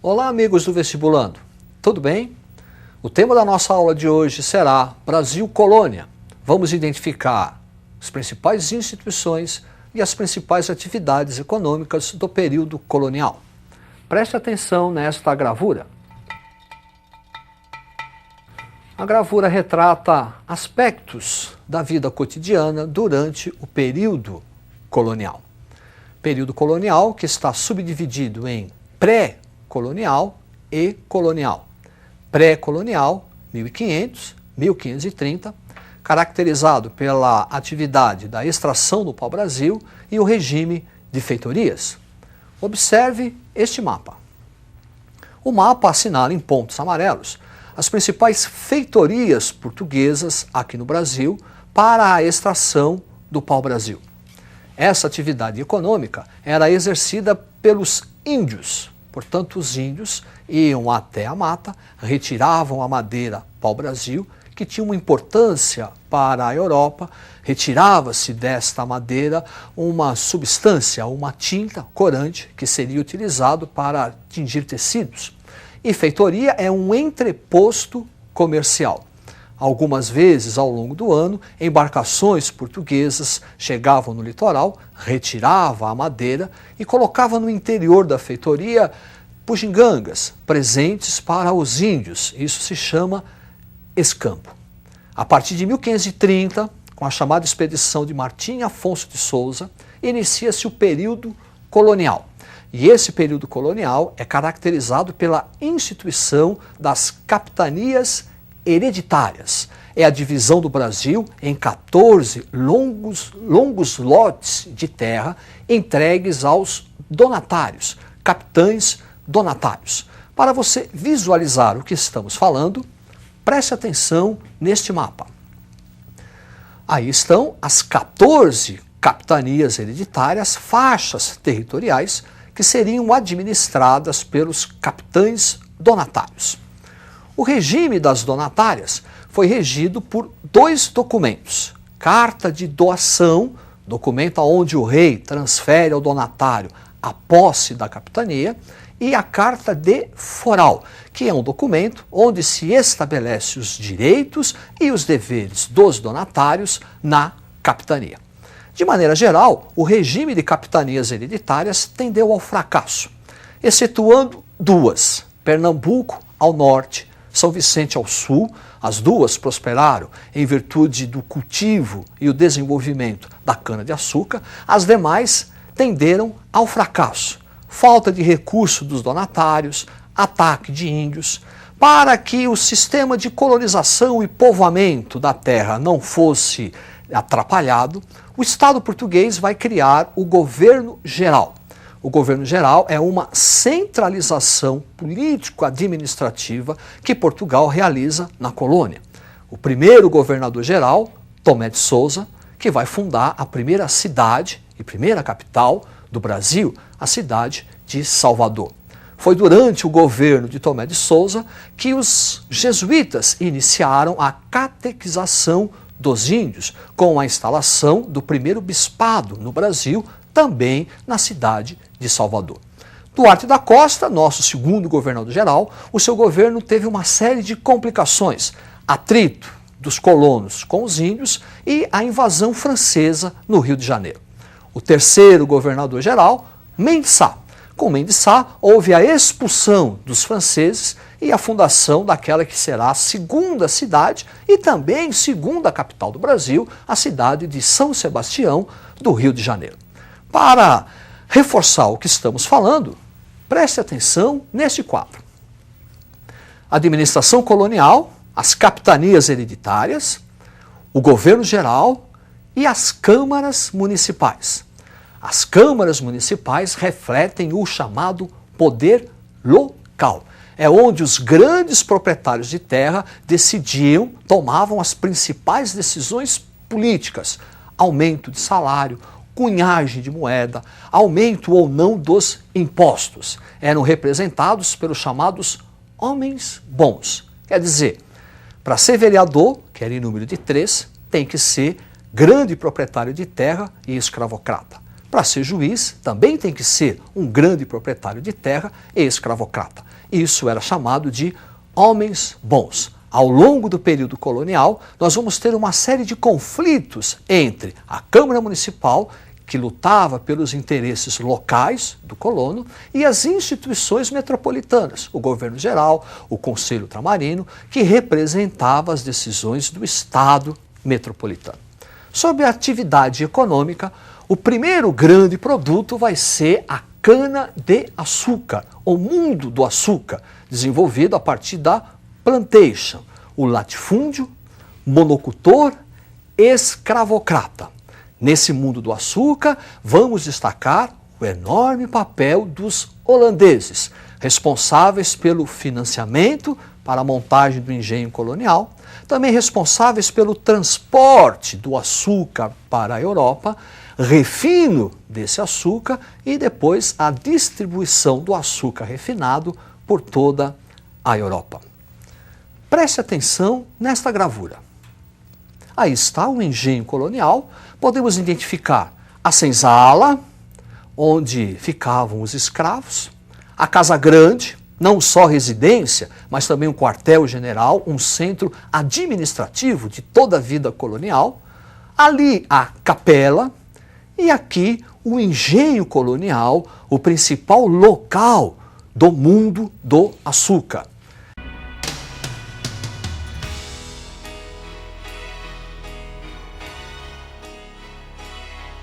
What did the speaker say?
Olá, amigos do Vestibulando, tudo bem? O tema da nossa aula de hoje será Brasil Colônia. Vamos identificar as principais instituições e as principais atividades econômicas do período colonial. Preste atenção nesta gravura. A gravura retrata aspectos da vida cotidiana durante o período colonial. Período colonial que está subdividido em pré-colonial e colonial. Pré-colonial, 1500, 1530, caracterizado pela atividade da extração do pau-brasil e o regime de feitorias. Observe este mapa. O mapa assinala em pontos amarelos as principais feitorias portuguesas aqui no Brasil para a extração do pau-brasil. Essa atividade econômica era exercida pelos índios. Portanto, os índios iam até a mata, retiravam a madeira pau-brasil, que tinha uma importância para a Europa, retirava-se desta madeira uma substância, uma tinta corante, que seria utilizado para tingir tecidos. E feitoria é um entreposto comercial. Algumas vezes ao longo do ano, embarcações portuguesas chegavam no litoral, retiravam a madeira e colocavam no interior da feitoria bugigangas, presentes para os índios. Isso se chama escampo. A partir de 1530, com a chamada expedição de Martim Afonso de Souza, inicia-se o período colonial. E esse período colonial é caracterizado pela instituição das capitanias hereditárias. É a divisão do Brasil em 14 longos lotes de terra entregues aos donatários, capitães donatários. Para você visualizar o que estamos falando, preste atenção neste mapa. Aí estão as 14 capitanias hereditárias, faixas territoriais, que seriam administradas pelos capitães donatários. O regime das donatárias foi regido por dois documentos. Carta de doação, documento onde o rei transfere ao donatário a posse da capitania, e a carta de foral, que é um documento onde se estabelece os direitos e os deveres dos donatários na capitania. De maneira geral, o regime de capitanias hereditárias tendeu ao fracasso, excetuando duas, Pernambuco ao norte, São Vicente ao sul. As duas prosperaram em virtude do cultivo e o desenvolvimento da cana-de-açúcar. As demais tenderam ao fracasso. Falta de recurso dos donatários, ataque de índios. Para que o sistema de colonização e povoamento da terra não fosse atrapalhado, o Estado português vai criar o governo geral. O governo geral é uma centralização político-administrativa que Portugal realiza na colônia. O primeiro governador geral, Tomé de Souza, que vai fundar a primeira cidade e primeira capital do Brasil, a cidade de Salvador. Foi durante o governo de Tomé de Souza que os jesuítas iniciaram a catequização dos índios, com a instalação do primeiro bispado no Brasil, também na cidade de Salvador. Duarte da Costa, nosso segundo governador-geral, o seu governo teve uma série de complicações, atrito dos colonos com os índios e a invasão francesa no Rio de Janeiro. O terceiro governador-geral, Mendes Sá. Com Mendes Sá, houve a expulsão dos franceses e a fundação daquela que será a segunda cidade e também segunda capital do Brasil, a cidade de São Sebastião, do Rio de Janeiro. Para reforçar o que estamos falando, preste atenção neste quadro. Administração colonial, as capitanias hereditárias, o governo geral e as câmaras municipais. As câmaras municipais refletem o chamado poder local. É onde os grandes proprietários de terra decidiam, tomavam as principais decisões políticas. Aumento de salário, cunhagem de moeda, aumento ou não dos impostos. Eram representados pelos chamados homens bons. Quer dizer, para ser vereador, que era em número de 3, tem que ser grande proprietário de terra e escravocrata. Para ser juiz, também tem que ser um grande proprietário de terra e escravocrata. Isso era chamado de homens bons. Ao longo do período colonial, nós vamos ter uma série de conflitos entre a Câmara Municipal, que lutava pelos interesses locais do colono, e as instituições metropolitanas, o governo geral, o Conselho Ultramarino, que representava as decisões do Estado metropolitano. Sobre a atividade econômica, o primeiro grande produto vai ser a cana-de-açúcar, o mundo do açúcar, desenvolvido a partir da plantation, o latifúndio, monocultor, escravocrata. Nesse mundo do açúcar, vamos destacar o enorme papel dos holandeses, responsáveis pelo financiamento para a montagem do engenho colonial, também responsáveis pelo transporte do açúcar para a Europa, refino desse açúcar e depois a distribuição do açúcar refinado por toda a Europa. Preste atenção nesta gravura. Aí está o engenho colonial. Podemos identificar a senzala, onde ficavam os escravos, a Casa Grande, não só residência, mas também um quartel-general, um centro administrativo de toda a vida colonial. Ali a capela e aqui o engenho colonial, o principal local do mundo do açúcar.